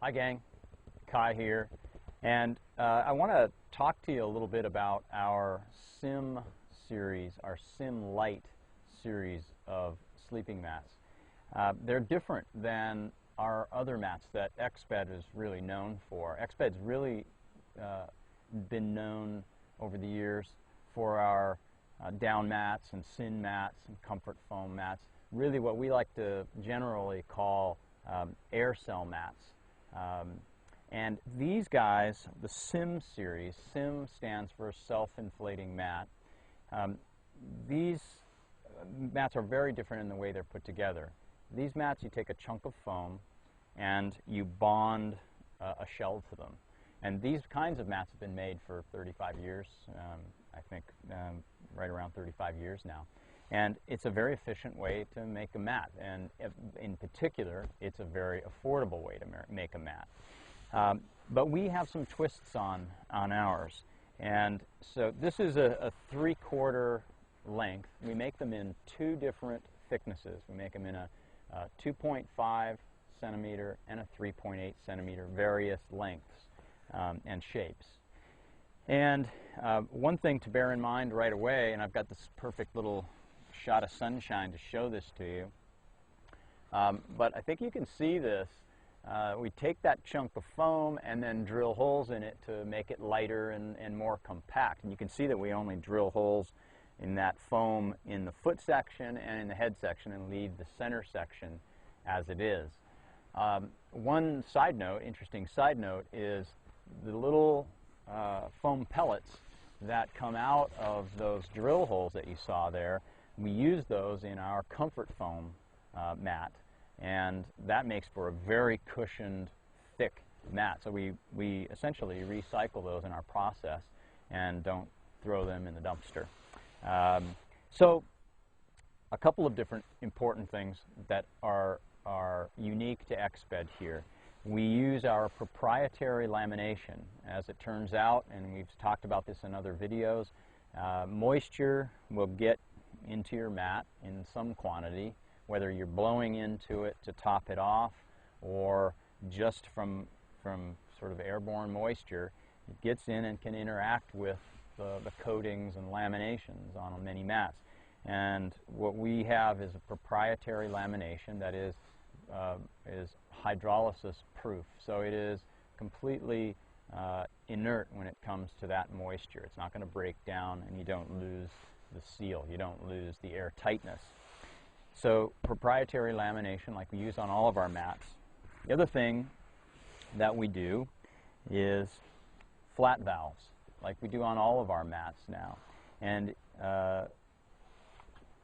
Hi gang, Kai here, and I want to talk to you a little bit about our Sim series, our Sim Lite series of sleeping mats. They're different than our other mats that Exped is really known for. Exped's really been known over the years for our down mats and Sin mats and comfort foam mats, really what we like to generally call air cell mats. And these guys, the Sim series, Sim stands for self-inflating mat. These mats are very different in the way they're put together. These mats, you take a chunk of foam and you bond a shell to them. And these kinds of mats have been made for 35 years, I think right around 35 years now. And it's a very efficient way to make a mat, and in particular, it's a very affordable way to make a mat. But we have some twists on ours, and so this is a 3/4 length. We make them in two different thicknesses. We make them in a 2.5 centimeter and a 3.8 centimeter, various lengths and shapes. And one thing to bear in mind right away, and I've got this perfect little shot of sunshine to show this to you, but I think you can see this. We take that chunk of foam and then drill holes in it to make it lighter and more compact. And you can see that we only drill holes in that foam in the foot section and in the head section and leave the center section as it is. One side note, interesting side note, is the little foam pellets that come out of those drill holes that you saw there. We use those in our comfort foam mat, and that makes for a very cushioned, thick mat. So we essentially recycle those in our process and don't throw them in the dumpster. So a couple of different important things that are unique to Exped here. We use our proprietary lamination. As it turns out, and we've talked about this in other videos, moisture will get into your mat in some quantity, whether you're blowing into it to top it off or just from sort of airborne moisture. It gets in and can interact with the coatings and laminations on many mats. And what we have is a proprietary lamination that is hydrolysis proof. So it is completely inert when it comes to that moisture. It's not going to break down, and you don't lose the seal. You don't lose the air tightness. So proprietary lamination like we use on all of our mats. The other thing that we do is flat valves like we do on all of our mats now. And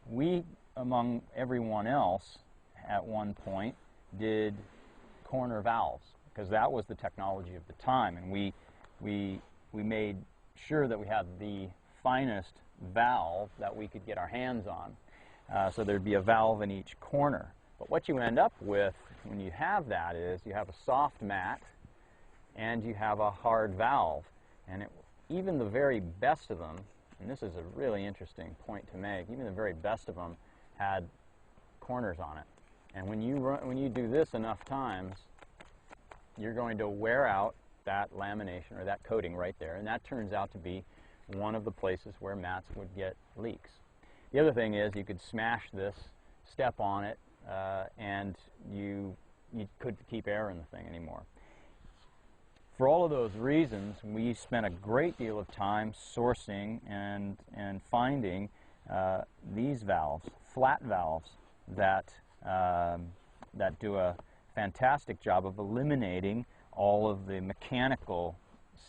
we, among everyone else, at one point did corner valves because that was the technology of the time, and we made sure that we had the finest valve that we could get our hands on. So there'd be a valve in each corner. But what you end up with when you have that is you have a soft mat and you have a hard valve. And even the very best of them, and this is a really interesting point to make, even the very best of them had corners on it. And when you do this enough times, you're going to wear out that lamination or that coating right there, and that turns out to be one of the places where mats would get leaks. The other thing is you could smash this, step on it, and you couldn't keep air in the thing anymore. For all of those reasons, we spent a great deal of time sourcing and finding these valves, flat valves, that do a fantastic job of eliminating all of the mechanical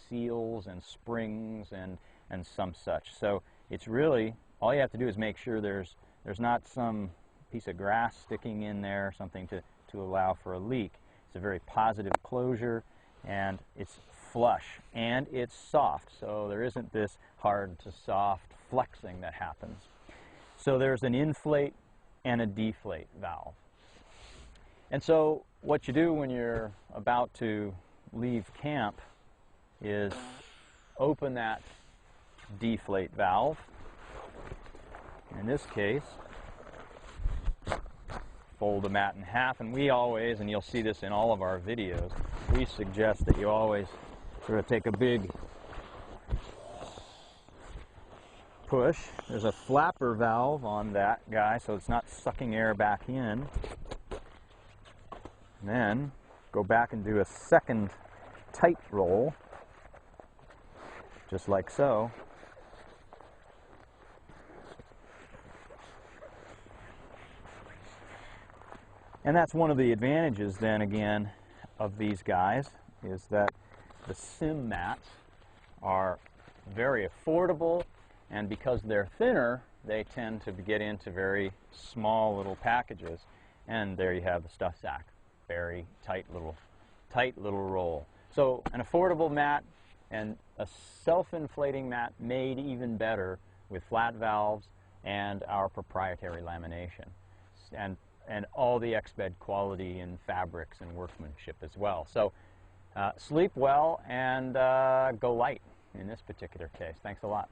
seals and springs and some such. So it's really, all you have to do is make sure there's not some piece of grass sticking in there, something to allow for a leak. It's a very positive closure, and it's flush, and it's soft, so there isn't this hard to soft flexing that happens. So there's an inflate and a deflate valve. And so what you do when you're about to leave camp is open that deflate valve. In this case, fold the mat in half, and we always, and you'll see this in all of our videos, we suggest that you always sort of take a big push. There's a flapper valve on that guy, so it's not sucking air back in. And then go back and do a second tight roll, just like so. And that's one of the advantages, then again, of these guys, is that the sim mats are very affordable, and because they're thinner, they tend to get into very small little packages. And there you have the stuff sack, very tight little roll. So an affordable mat and a self-inflating mat made even better with flat valves and our proprietary lamination, and all the Exped quality in fabrics and workmanship as well. So sleep well and go light in this particular case. Thanks a lot.